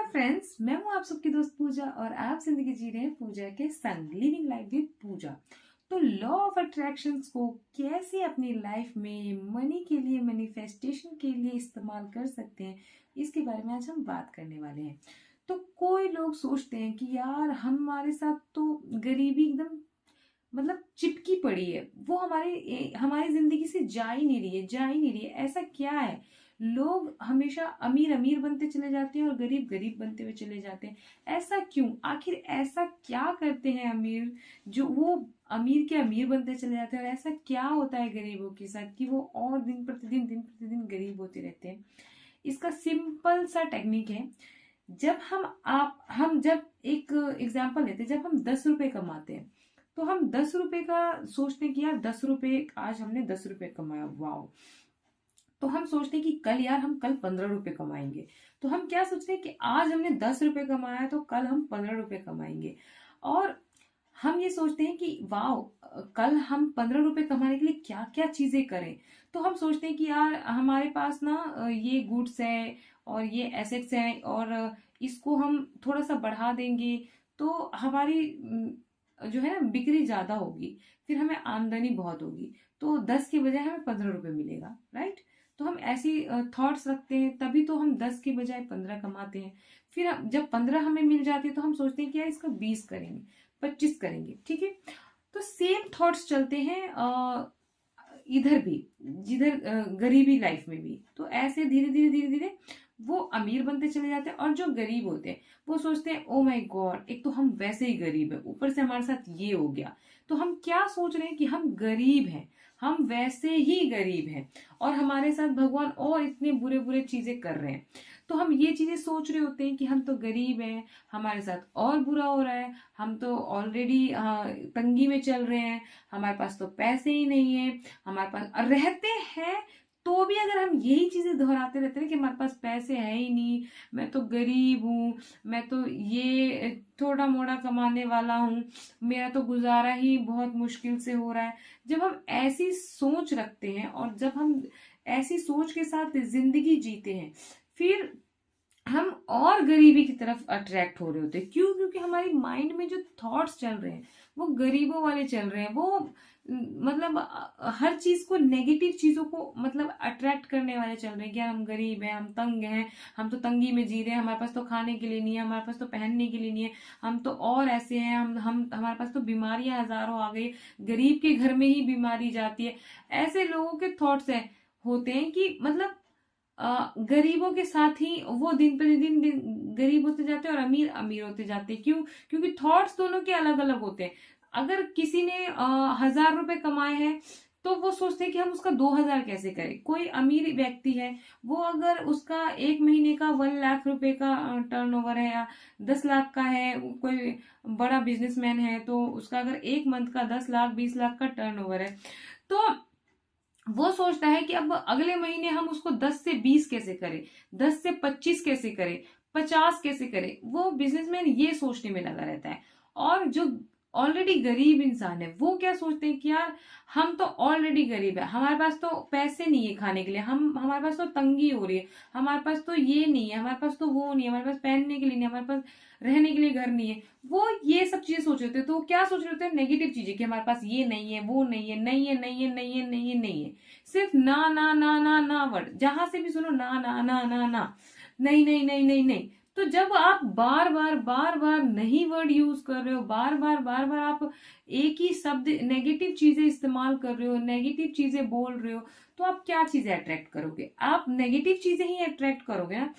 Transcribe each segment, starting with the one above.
Friends, मैं हूं आप सबकी दोस्त पूजा और आप जिंदगी जी रहे हैं पूजा के संग, लिविंग लाइफ विद पूजा। तो लॉ ऑफ अट्रैक्शंस को कैसे अपनी लाइफ में मनी के लिए, मैनिफेस्टेशन के लिए इस्तेमाल कर सकते हैं, इसके बारे में आज हम बात करने वाले हैं। तो कोई लोग सोचते हैं कि यार हमारे साथ तो गरीबी एकदम चिपकी पड़ी है, वो हमारी हमारी जिंदगी से जा ही नहीं रही है। ऐसा क्या है, लोग हमेशा अमीर अमीर बनते चले जाते हैं और गरीब गरीब बनते हुए चले जाते हैं। ऐसा क्यों, आखिर ऐसा क्या करते हैं अमीर, जो वो अमीर के अमीर बनते चले जाते हैं, और ऐसा क्या होता है गरीबों के साथ कि वो और दिन प्रतिदिन गरीब होते रहते हैं। इसका सिंपल सा टेक्निक है। हम जब एक एग्जांपल लेते हैं, जब हम 10 रुपए कमाते हैं तो हम 10 रुपए का सोचते हैं कि यार 10 रुपए, आज हमने 10 रुपए कमाया, वाओ। तो हम सोचते हैं कि कल 15 रुपए कमाएंगे। तो हम क्या सोचते हैं कि आज हमने 10 रुपए कमाया तो कल हम 15 रुपए कमाएंगे। और हम ये सोचते हैं कि वाओ, कल हम 15 रुपए कमाने के लिए क्या क्या चीजें करें। तो हम सोचते हैं कि यार हमारे पास ना ये गुड्स है और ये एसेट्स हैं, और इसको हम थोड़ा सा बढ़ा देंगे तो हमारी जो है ना बिक्री ज्यादा होगी, फिर हमें आमदनी बहुत होगी, तो 10 के बजाय हमें 15 रुपए मिलेगा, राइट। तो हम ऐसी थॉट्स रखते हैं, तभी तो हम 10 के बजाय 15 कमाते हैं। फिर जब 15 हमें मिल जाती है तो हम सोचते हैं कि यार इसका 20 करेंगे, 25 करेंगे, ठीक है। तो सेम थॉट्स चलते हैं इधर भी, जिधर गरीबी लाइफ में भी। तो ऐसे धीरे धीरे धीरे धीरे वो अमीर बनते चले जाते हैं, और जो गरीब होते हैं वो सोचते हैं ओ माय गॉड, एक तो हम वैसे ही गरीब है, ऊपर से हमारे साथ ये हो गया। तो हम क्या सोच रहे हैं कि हम गरीब हैं, हम वैसे ही गरीब हैं, और हमारे साथ भगवान और इतने बुरे बुरे चीजें कर रहे हैं। तो हम ये चीजें सोच रहे होते हैं कि हम तो गरीब हैं, हमारे साथ और बुरा हो रहा है, हम तो ऑलरेडी तंगी में चल रहे हैं, हमारे पास तो पैसे ही नहीं है, हमारे पास रहते हैं तो भी अगर हम यही चीजें दोहराते रहते हैं कि हमारे पास पैसे है ही नहीं, मैं तो गरीब हूँ, मैं तो ये थोड़ा मोड़ा कमाने वाला हूँ, मेरा तो गुजारा ही बहुत मुश्किल से हो रहा है। जब हम ऐसी सोच रखते हैं और जब हम ऐसी सोच के साथ जिंदगी जीते हैं, फिर हम और गरीबी की तरफ अट्रैक्ट हो रहे होते हैं। क्यों? क्योंकि हमारी माइंड में जो थॉट्स चल रहे हैं वो गरीबों वाले चल रहे हैं। वो हर चीज को, नेगेटिव चीजों को अट्रैक्ट करने वाले चल रहे हैं कि यार हम गरीब हैं, हम तंग हैं, हम तो तंगी में जी रहे हैं, हमारे पास तो खाने के लिए नहीं है, हमारे पास तो पहनने के लिए नहीं है, हम तो और ऐसे हैं, हम हमारे पास तो बीमारियां हजारों आ गई, गरीब के घर में ही बीमारी जाती है। ऐसे लोगों के थॉट्स है होते हैं कि गरीबों के साथ ही वो दिन प्रतिदिन गरीब होते जाते हैं और अमीर अमीर होते जाते हैं। क्यों? क्योंकि थॉट्स दोनों के अलग अलग होते हैं। अगर किसी ने 1000 रुपए कमाए हैं तो वो सोचते हैं कि हम उसका 2000 कैसे करें। कोई अमीर व्यक्ति है, वो अगर उसका एक महीने का 1 लाख रुपए का टर्नओवर है, या 10 लाख का है, कोई बड़ा बिजनेसमैन है, तो उसका अगर एक मंथ का 10 लाख 20 लाख का टर्नओवर है, तो वो सोचता है कि अब अगले महीने हम उसको 10 से 20 कैसे करें, 10 से 25 कैसे करें, 50 कैसे करें। वो बिजनेसमैन ये सोचने में लगा रहता है। और जो ऑलरेडी गरीब इंसान है वो क्या सोचते हैं कि यार हम तो ऑलरेडी गरीब है, हमारे पास तो पैसे नहीं है खाने के लिए, हमारे पास तो तंगी हो रही है, हमारे पास तो ये नहीं है, हमारे पास तो वो नहीं है, हमारे पास पहनने के लिए नहीं है, हमारे पास रहने के लिए घर नहीं है। वो ये सब चीजें सोच रहे थे। तो वो क्या सोच रहे थे? नेगेटिव चीजें, कि हमारे पास ये नहीं है, वो नहीं है, नहीं है, नहीं है, नहीं है, नहीं है, नहीं है। सिर्फ ना ना ना ना ना वर्ड, जहां से भी सुनो ना ना ना ना ना, नहीं नहीं नहीं नहीं नहीं। तो जब आप बार बार नहीं वर्ड यूज कर रहे हो, बार बार आप एक ही शब्द, नेगेटिव चीजें इस्तेमाल कर रहे हो, नेगेटिव चीजें बोल रहे हो, तो आप क्या चीजें अट्रैक्ट करोगे? आप नेगेटिव चीजें ही अट्रैक्ट करोगे ना।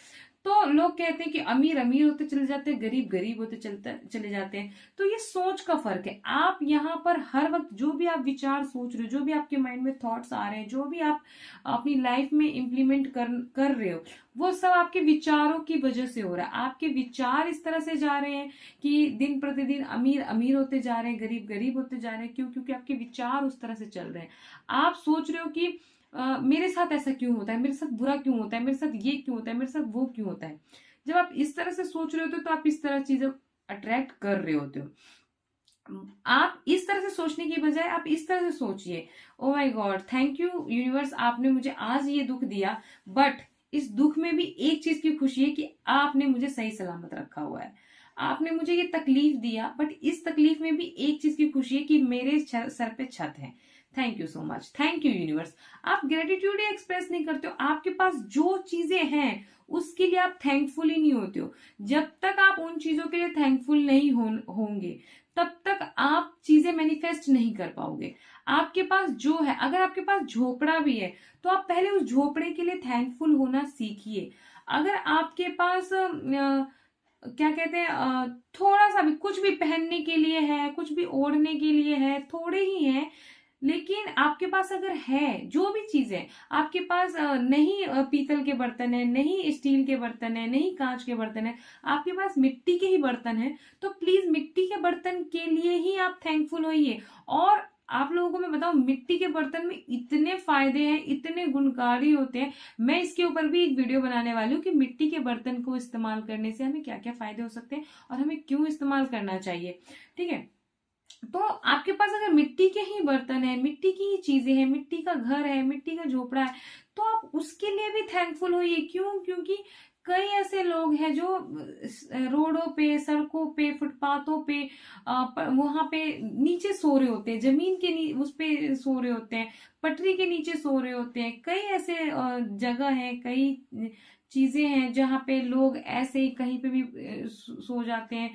तो लोग कहते हैं कि अमीर अमीर होते चले जाते हैं, गरीब गरीब होते चले जाते हैं। तो ये सोच का फर्क है। आप यहाँ पर हर वक्त जो भी आप विचार सोच रहे हो, जो भी आपके माइंड में थॉट्स आ रहे हैं, जो भी आप अपनी लाइफ में इम्प्लीमेंट कर रहे हो, वो सब आपके विचारों की वजह से हो रहा है। आपके विचार इस तरह से जा रहे हैं कि दिन प्रतिदिन अमीर अमीर होते जा रहे हैं, गरीब गरीब होते जा रहे हैं। क्यों? क्योंकि आपके विचार उस तरह से चल रहे हैं। आप सोच रहे हो कि मेरे साथ ऐसा क्यों होता है, मेरे साथ बुरा क्यों होता है, मेरे साथ ये क्यों होता है, मेरे साथ वो क्यों होता है। जब आप इस तरह से सोच रहे होते हो तो आप इस तरह चीजें अट्रैक्ट कर रहे होते हो। आप इस तरह से सोचने की बजाय आप इस तरह से सोचिए, oh my God, thank you universe, आपने मुझे आज ये दुख दिया, बट इस दुख में भी एक चीज की खुशी है कि आपने मुझे सही सलामत रखा हुआ है। आपने मुझे ये तकलीफ दिया, बट इस तकलीफ में भी एक चीज की खुशी है कि मेरे सर पे छत है। Thank you so much, thank you universe. आप ग्रेटिट्यूड एक्सप्रेस नहीं करते हो, आपके पास जो चीजें हैं उसके लिए आप थैंकफुल ही नहीं होते हो। जब तक आप उन चीजों के लिए थैंकफुल नहीं होंगे तब तक आप चीजें मैनिफेस्ट नहीं कर पाओगे। आपके पास जो है, अगर आपके पास झोपड़ा भी है तो आप पहले उस झोपड़े के लिए थैंकफुल होना सीखिए। अगर आपके पास क्या कहते हैं थोड़ा सा भी कुछ भी पहनने के लिए है, कुछ भी ओढ़ने के लिए है, थोड़े ही है, लेकिन आपके पास अगर है जो भी चीज है, आपके पास नहीं पीतल के बर्तन है, नहीं स्टील के बर्तन है, नहीं कांच के बर्तन है, आपके पास मिट्टी के ही बर्तन है, तो प्लीज मिट्टी के बर्तन के लिए ही आप थैंकफुल होइए। और आप लोगों को मैं बताऊं, मिट्टी के बर्तन में इतने फायदे हैं, इतने गुणकारी होते हैं। मैं इसके ऊपर भी एक वीडियो बनाने वाली हूँ कि मिट्टी के बर्तन को इस्तेमाल करने से हमें क्या क्या फायदे हो सकते हैं और हमें क्यों इस्तेमाल करना चाहिए। ठीक है, तो आपके पास अगर मिट्टी के ही बर्तन है, मिट्टी की ही चीजें हैं, मिट्टी का घर है, मिट्टी का झोपड़ा है, तो आप उसके लिए भी थैंकफुल होइए। क्यों? क्योंकि कई ऐसे लोग हैं जो रोडों पे, सड़कों पे, फुटपाथों पे, वहां पे नीचे सो रहे होते हैं, जमीन के उस पे सो रहे होते हैं, पटरी के नीचे सो रहे होते हैं। कई ऐसे जगह है, कई चीजें हैं जहाँ पे लोग ऐसे ही कहीं पे भी सो जाते हैं।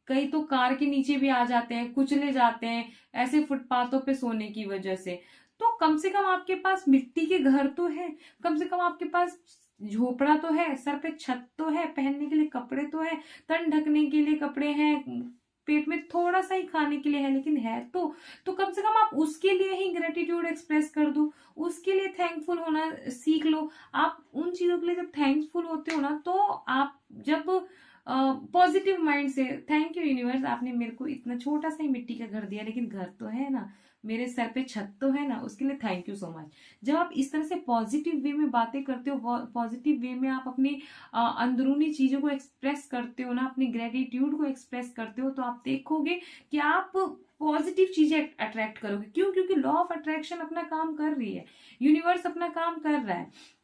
कई तो कार के नीचे भी आ जाते हैं, कुचले जाते हैं ऐसे फुटपाथों पे सोने की वजह से। तो कम से कम आपके पास मिट्टी के घर तो है, कम से कम आपके पास झोपड़ा तो है, सर पे छत तो है, पहनने के लिए कपड़े तो है, तन ढकने के लिए कपड़े हैं, पेट में थोड़ा सा ही खाने के लिए है, लेकिन है तो कम से कम आप उसके लिए ही ग्रेटिट्यूड एक्सप्रेस कर दो, उसके लिए थैंकफुल होना सीख लो। आप उन चीजों के लिए जब थैंकफुल होते हो ना, तो आप जब पॉजिटिव माइंड से, थैंक यू यूनिवर्स, आपने मेरे को इतना छोटा सा ही मिट्टी का घर दिया, लेकिन घर तो है ना, मेरे सर पे छत तो है ना, उसके लिए थैंक यू सो मच। जब आप इस तरह से पॉजिटिव वे में बातें करते हो, पॉजिटिव वे में आप अपनी अंदरूनी चीजों को एक्सप्रेस करते हो ना, अपनी ग्रेटिट्यूड को एक्सप्रेस करते हो, तो आप देखोगे कि आप पॉजिटिव चीजें अट्रैक्ट करोगे। क्यों? क्योंकि लॉ ऑफ अट्रैक्शन अपना काम कर रही है, यूनिवर्स अपना काम कर रहा है।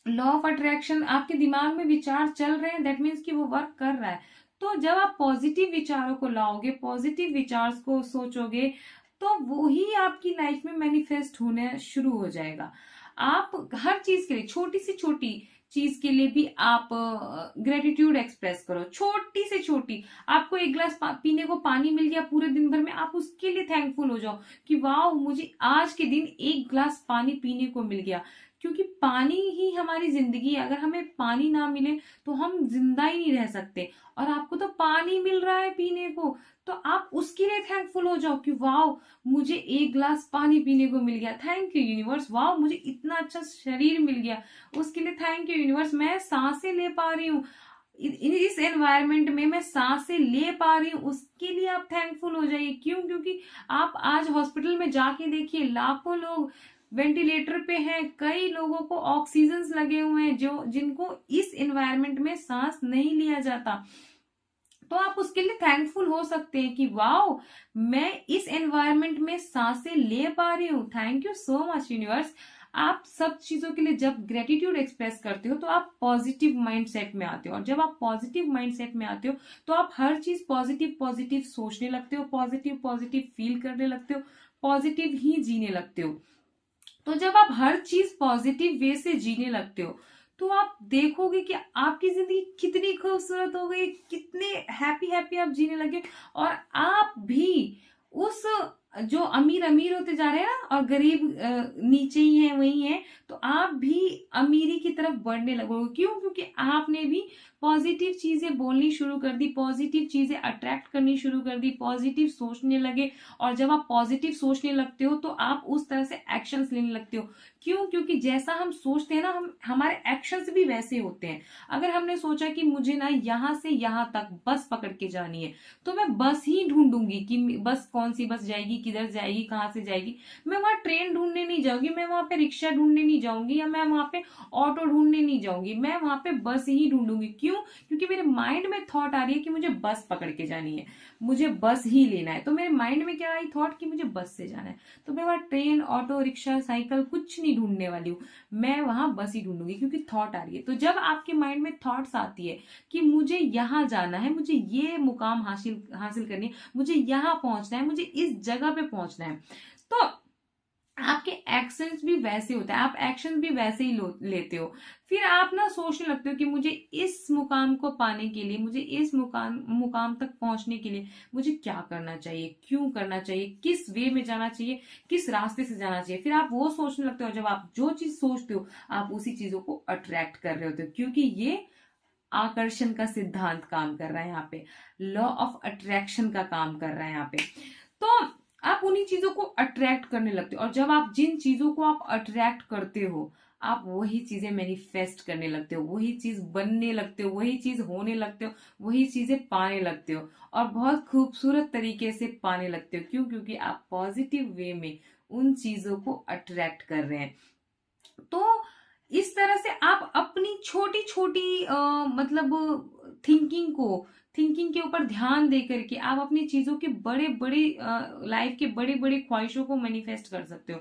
लॉ ऑफ अट्रैक्शन, आपके दिमाग में विचार चल रहे हैं, दैट मीन्स कि वो वर्क कर रहा है। तो जब आप पॉजिटिव विचारों को लाओगे, पॉजिटिव विचार को सोचोगे, तो वो ही आपकी लाइफ में मैनिफेस्ट होने शुरू हो जाएगा। आप हर चीज के लिए, छोटी से छोटी चीज के लिए भी आप ग्रेटिट्यूड एक्सप्रेस करो। छोटी से छोटी, आपको एक गिलास पीने को पानी मिल गया पूरे दिन भर में, आप उसके लिए थैंकफुल हो जाओ कि वाह, मुझे आज के दिन एक गिलास पानी पीने को मिल गया। क्योंकि पानी ही हमारी जिंदगी है, अगर हमें पानी ना मिले तो हम जिंदा ही नहीं रह सकते। और आपको तो पानी मिल रहा है पीने को, तो आप उसके लिए थैंकफुल हो जाओ कि वाह, मुझे एक गिलास पानी पीने को मिल गया, थैंक यू यूनिवर्स। वाह, मुझे इतना अच्छा शरीर मिल गया, उसके लिए थैंक यू यूनिवर्स। मैं सांसें ले पा रही हूँ, इस एनवायरमेंट में मैं सांसें ले पा रही हूँ, उसके लिए आप थैंकफुल हो जाइए। क्यों? क्योंकि आप आज हॉस्पिटल में जाके देखिए, लाखों लोग वेंटिलेटर पे हैं, कई लोगों को ऑक्सीजन लगे हुए हैं, जो जिनको इस एनवायरमेंट में सांस नहीं लिया जाता। तो आप उसके लिए थैंकफुल हो सकते हैं कि वाओ, मैं इस एनवायरमेंट में सांसें ले पा रही हूँ। Thank you so much universe. आप सब चीजों के लिए जब ग्रेटिट्यूड एक्सप्रेस करते हो तो आप पॉजिटिव माइंडसेट में आते हो, और जब आप पॉजिटिव माइंडसेट में आते हो तो आप हर चीज पॉजिटिव पॉजिटिव सोचने लगते हो, पॉजिटिव पॉजिटिव फील करने लगते हो, पॉजिटिव ही जीने लगते हो। तो जब आप हर चीज पॉजिटिव वे से जीने लगते हो, तो आप देखोगे कि आपकी जिंदगी कितनी खूबसूरत हो गई, कितने हैप्पी हैप्पी आप जीने लगे। और आप भी उस, जो अमीर अमीर होते जा रहे हैं ना और गरीब नीचे ही है, वही है, तो आप भी अमीरी की तरफ बढ़ने लगोगे। क्यों? क्योंकि आपने भी पॉजिटिव चीजें बोलनी शुरू कर दी, पॉजिटिव चीजें अट्रैक्ट करनी शुरू कर दी, पॉजिटिव सोचने लगे। और जब आप पॉजिटिव सोचने लगते हो तो आप उस तरह से एक्शंस लेने लगते हो। क्यों? क्योंकि जैसा हम सोचते हैं ना, हमारे एक्शंस भी वैसे होते हैं। अगर हमने सोचा कि मुझे ना यहाँ से यहाँ तक बस पकड़ के जानी है, तो मैं बस ही ढूंढूंगी कि बस कौन सी बस जाएगी, किधर जाएगी, कहाँ से जाएगी। मैं वहां ट्रेन ढूंढने नहीं जाऊंगी, मैं वहां पे रिक्शा ढूंढने नहीं जाऊंगी, या मैं वहां पे ऑटो ढूंढने नहीं जाऊंगी, मैं वहां पे बस ही ढूंढूंगी। क्यों? क्योंकि मेरे माइंड में थॉट आ रही है कि मुझे बस पकड़ के जानी है, मुझे बस ही लेना है। तो मेरे माइंड में क्या आई थॉट कि मुझे बस से जाना है, तो मैं वहां ट्रेन, ऑटो रिक्शा, साइकिल कुछ नहीं ढूंढने वाली हूँ, मैं वहां बस ही ढूंढूंगी, क्योंकि थॉट आ रही है। तो जब आपके माइंड में थॉट्स आती है कि मुझे यहाँ जाना है, मुझे ये मुकाम हासिल हासिल करनी है, मुझे यहाँ पहुंचना है, मुझे इस जगह पे पहुंचना है, तो आपके एक्शंस भी वैसे होते हैं, आप एक्शन भी वैसे ही लेते हो। फिर आप ना सोचने लगते हो कि मुझे इस मुकाम को पाने के लिए, मुझे इस मुकाम मुकाम तक पहुंचने के लिए मुझे क्या करना चाहिए, क्यों करना चाहिए, किस वे में जाना चाहिए, किस रास्ते से जाना चाहिए। फिर आप वो सोचने लगते हो। जब आप जो चीज सोचते हो, आप उसी चीजों को अट्रैक्ट कर रहे होते हो, क्योंकि ये आकर्षण का सिद्धांत काम कर रहा है यहाँ पे, लॉ ऑफ अट्रैक्शन का काम कर रहा है यहाँ पे। तो आप उन्हीं चीजों को अट्रैक्ट करने लगते हो, और जब आप जिन चीजों को आप अट्रैक्ट करते हो, आप वही चीजें मैनिफेस्ट करने लगते हो, वही चीज बनने लगते हो, वही चीज होने लगते हो, वही चीजें पाने लगते हो, और बहुत खूबसूरत तरीके से पाने लगते हो। क्यों? क्योंकि आप पॉजिटिव वे में उन चीजों को अट्रैक्ट कर रहे हैं। तो इस तरह से आप अपनी छोटी छोटी मतलब थिंकिंग के ऊपर ध्यान दे करके आप अपनी चीजों के बड़े बड़े लाइफ के बड़े बड़े ख्वाहिशों को मैनिफेस्ट कर सकते हो।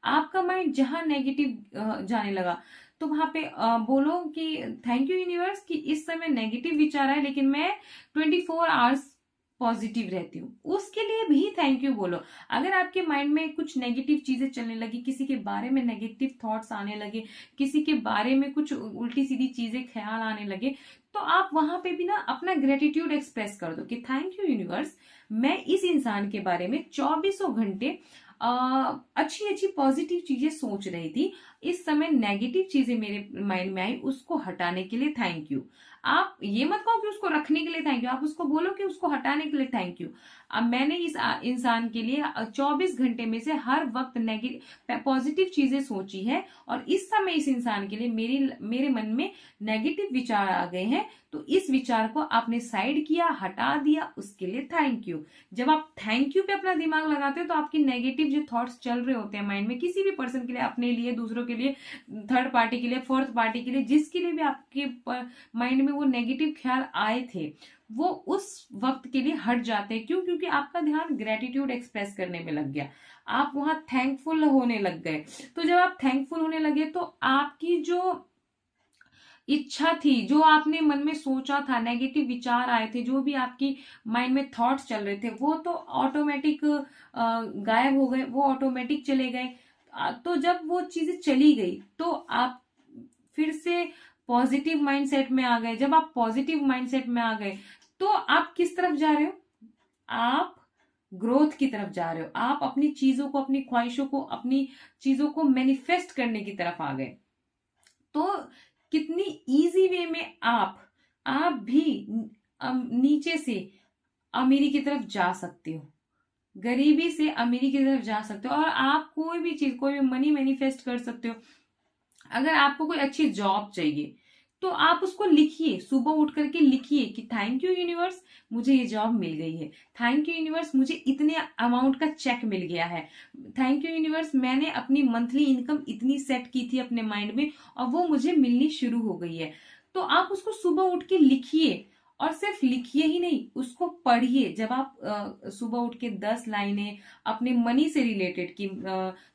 आपका माइंड जहां नेगेटिव जाने लगा, तो वहां पे बोलो कि थैंक यू यूनिवर्स कि इस समय नेगेटिव विचार है, लेकिन मैं 24 आवर्स पॉजिटिव रहती हूँ, उसके लिए भी थैंक यू बोलो। अगर आपके माइंड में कुछ नेगेटिव चीजें चलने लगी, किसी के बारे में नेगेटिव थॉट्स आने लगे, किसी के बारे में कुछ उल्टी सीधी चीजें ख्याल आने लगे, तो आप वहां पे भी ना अपना ग्रेटिट्यूड एक्सप्रेस कर दो कि थैंक यू यूनिवर्स, मैं इस इंसान के बारे में 24 घंटे अच्छी अच्छी पॉजिटिव चीजें सोच रही थी, इस समय नेगेटिव चीजें मेरे माइंड में आई, उसको हटाने के लिए थैंक यू। आप ये मत कहो कि उसको रखने के लिए थैंक यू, आप उसको बोलो कि उसको हटाने के लिए थैंक यू। अब मैंने इस इंसान के लिए 24 घंटे में से हर वक्त नेगेटिव पॉजिटिव चीजें सोची है, और इस समय इस इंसान के लिए मेरे मन में नेगेटिव विचार आ गए हैं, तो इस विचार को आपने साइड किया, हटा दिया, उसके लिए थैंक यू। जब आप थैंक यू पे अपना दिमाग लगाते हो, तो आपकी नेगेटिव जो थॉट्स चल रहे होते हैं माइंड में, किसी भी पर्सन के लिए, अपने लिए, दूसरों के लिए, थर्ड पार्टी के लिए, फोर्थ पार्टी के लिए, जिसके लिए भी आपके माइंड में वो नेगेटिव ख्याल आए थे, वो उस वक्त के लिए हट जाते हैं। क्यों? क्योंकि आपका ध्यान ग्रेटिट्यूड एक्सप्रेस करने में लग गया, आप वहां थैंकफुल होने लग गए। तो जब आप थैंकफुल होने लगे, तो आपकी जो इच्छा थी, जो आपने मन में सोचा था, नेगेटिव विचार आए थे, जो भी आपकी माइंड में थॉट्स चल रहे थे, वो तो ऑटोमेटिक गायब हो गए, वो ऑटोमेटिक चले गए। तो जब वो चीजें चली गई, तो आप फिर से पॉजिटिव माइंडसेट में आ गए। जब आप पॉजिटिव माइंडसेट में आ गए, तो आप किस तरफ जा रहे हो? आप ग्रोथ की तरफ जा रहे हो, आप अपनी चीजों को, अपनी ख्वाहिशों को, अपनी चीजों को मैनिफेस्ट करने की तरफ आ गए। तो कितनी इजी वे में आप भी नीचे से अमीरी की तरफ जा सकते हो, गरीबी से अमीरी की तरफ जा सकते हो, और आप कोई भी चीज, कोई भी मनी मैनिफेस्ट कर सकते हो। अगर आपको कोई अच्छी जॉब चाहिए, तो आप उसको लिखिए, सुबह उठ करके लिखिए कि थैंक यू यूनिवर्स, मुझे ये जॉब मिल गई है, थैंक यू यूनिवर्स, मुझे इतने अमाउंट का चेक मिल गया है, थैंक यू यूनिवर्स, मैंने अपनी मंथली इनकम इतनी सेट की थी अपने माइंड में, और वो मुझे मिलनी शुरू हो गई है। तो आप उसको सुबह उठ के लिखिए, और सिर्फ लिखिए ही नहीं, उसको पढ़िए। जब आप सुबह उठ के 10 लाइनें अपने मनी से रिलेटेड की,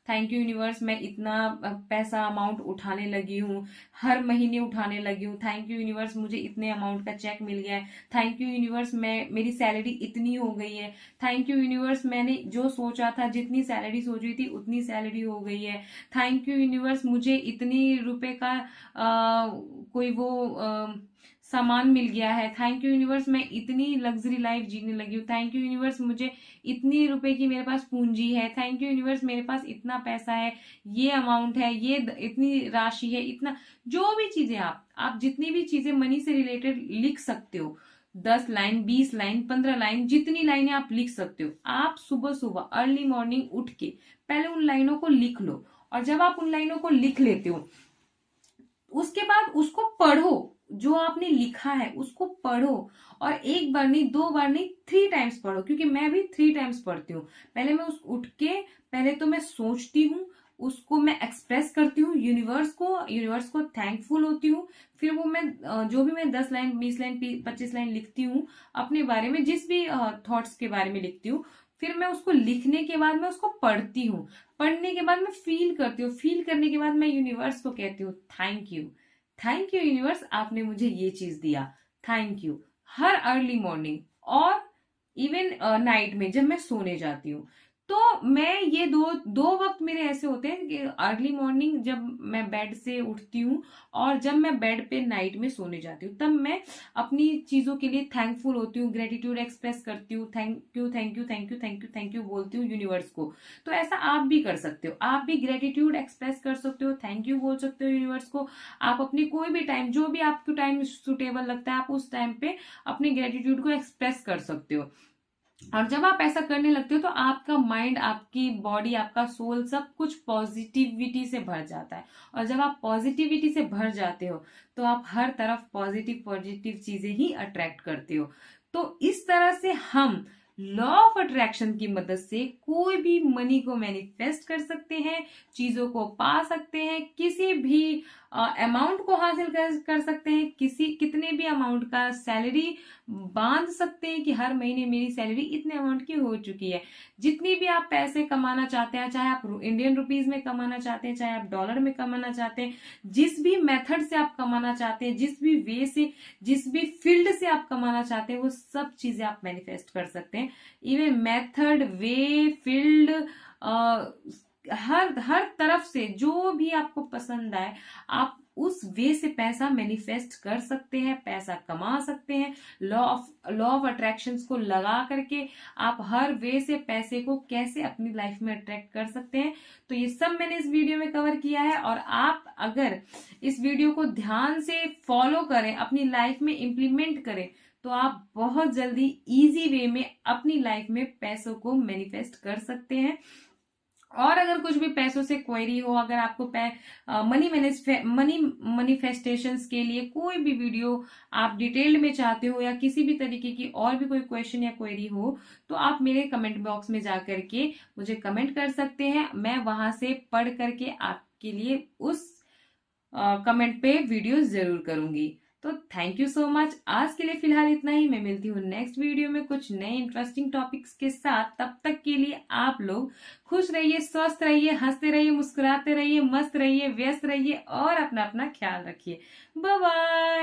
थैंक यू यूनिवर्स, मैं इतना पैसा अमाउंट उठाने लगी हूँ, हर महीने उठाने लगी हूँ, थैंक यू यूनिवर्स, मुझे इतने अमाउंट का चेक मिल गया है, थैंक यू यूनिवर्स, मेरी सैलरी इतनी हो गई है, थैंक यू यूनिवर्स, मैंने जो सोचा था, जितनी सैलरी सोची थी उतनी सैलरी हो गई है, थैंक यू यूनिवर्स, मुझे इतनी रुपए का कोई वो सामान मिल गया है, थैंक यू यूनिवर्स, मैं इतनी लग्जरी लाइफ जीने लगी हूँ, थैंक यू यूनिवर्स, मुझे इतनी रुपए की मेरे पास पूंजी है, थैंक यू यूनिवर्स, मेरे पास इतना पैसा है, ये अमाउंट है, ये इतनी राशि है, इतना। जो भी चीजें आप जितनी भी चीजें मनी से रिलेटेड लिख सकते हो, 10 लाइन, 20 लाइन, 15 लाइन, जितनी लाइनें आप लिख सकते हो, आप सुबह सुबह अर्ली मॉर्निंग उठ के पहले उन लाइनों को लिख लो। और जब आप उन लाइनों को लिख लेते हो, उसके बाद उसको पढ़ो, जो आपने लिखा है उसको पढ़ो, और एक बार नहीं, 2 बार नहीं, 3 टाइम्स पढ़ो, क्योंकि मैं भी 3 टाइम्स पढ़ती हूँ। पहले मैं उठ के, पहले तो मैं सोचती हूँ, उसको मैं एक्सप्रेस करती हूँ यूनिवर्स को थैंकफुल होती हूँ। फिर वो मैं जो भी मैं 10 लाइन 20 लाइन 25 लाइन लिखती हूँ अपने बारे में, जिस भी थॉट्स के बारे में लिखती हूँ, फिर मैं उसको लिखने के बाद मैं उसको पढ़ती हूँ। पढ़ने के बाद मैं फील करती हूँ, फील करने के बाद मैं यूनिवर्स को कहती हूँ thank you, thank you universe, आपने मुझे ये चीज दिया, thank you. Her early morning और इवन नाइट में जब मैं सोने जाती हूँ, तो मैं ये दो दो वक्त मेरे ऐसे होते हैं कि अर्ली मॉर्निंग जब मैं बेड से उठती हूँ और जब मैं बेड पे नाइट में सोने जाती हूँ, तब मैं अपनी चीजों के लिए थैंकफुल होती हूँ, ग्रेटिट्यूड एक्सप्रेस करती हूँ, thank you thank you thank you thank you thank you बोलती हूँ यूनिवर्स को। तो ऐसा आप भी कर सकते हो, आप भी ग्रेटिट्यूड एक्सप्रेस कर सकते हो, थैंक यू बोल सकते हो यूनिवर्स को। आप अपनी कोई भी टाइम, जो भी आपको टाइम सुटेबल लगता है, आप उस टाइम पे अपने ग्रेटिट्यूड को एक्सप्रेस कर सकते हो। और जब आप ऐसा करने लगते हो तो आपका माइंड, आपकी बॉडी, आपका सोल, सब कुछ पॉजिटिविटी से भर जाता है। और जब आप पॉजिटिविटी से भर जाते हो तो आप हर तरफ पॉजिटिव पॉजिटिव चीजें ही अट्रैक्ट करते हो। तो इस तरह से हम लॉ ऑफ अट्रैक्शन की मदद से कोई भी मनी को मैनिफेस्ट कर सकते हैं, चीजों को पा सकते हैं, किसी भी अमाउंट को हासिल कर सकते हैं, कितने भी अमाउंट का सैलरी बांध सकते हैं कि हर महीने मेरी सैलरी इतने अमाउंट की हो चुकी है। जितनी भी आप पैसे कमाना चाहते हैं, चाहे आप इंडियन रुपीज में कमाना चाहते हैं, चाहे आप डॉलर में कमाना चाहते हैं, जिस भी मेथड से आप कमाना चाहते हैं, जिस भी वे से, जिस भी फील्ड से आप कमाना चाहते हैं, वो सब चीजें आप मैनिफेस्ट कर सकते हैं। इवन मेथड, वे, फील्ड, हर तरफ से जो भी आपको पसंद आए, आप उस वे से पैसा मैनिफेस्ट कर सकते हैं, पैसा कमा सकते हैं। लॉ ऑफ अट्रैक्शंस को लगा करके आप हर वे से पैसे को कैसे अपनी लाइफ में अट्रैक्ट कर सकते हैं, तो ये सब मैंने इस वीडियो में कवर किया है। और आप अगर इस वीडियो को ध्यान से फॉलो करें, अपनी लाइफ में इंप्लीमेंट करें, तो आप बहुत जल्दी इजी वे में अपनी लाइफ में पैसों को मैनिफेस्ट कर सकते हैं। और अगर कुछ भी पैसों से क्वेरी हो, अगर आपको मनी मैनिफेस्टेशंस के लिए कोई भी वीडियो आप डिटेल्ड में चाहते हो, या किसी भी तरीके की और भी कोई क्वेश्चन या क्वेरी हो, तो आप मेरे कमेंट बॉक्स में जा करके मुझे कमेंट कर सकते हैं। मैं वहां से पढ़ करके आपके लिए उस कमेंट पे वीडियो जरूर करूंगी। तो थैंक यू सो मच। आज के लिए फिलहाल इतना ही। मैं मिलती हूँ नेक्स्ट वीडियो में कुछ नए इंटरेस्टिंग टॉपिक्स के साथ। तब तक के लिए आप लोग खुश रहिए, स्वस्थ रहिए, हंसते रहिए, मुस्कुराते रहिए, मस्त रहिए, व्यस्त रहिए और अपना अपना ख्याल रखिए। Bye bye.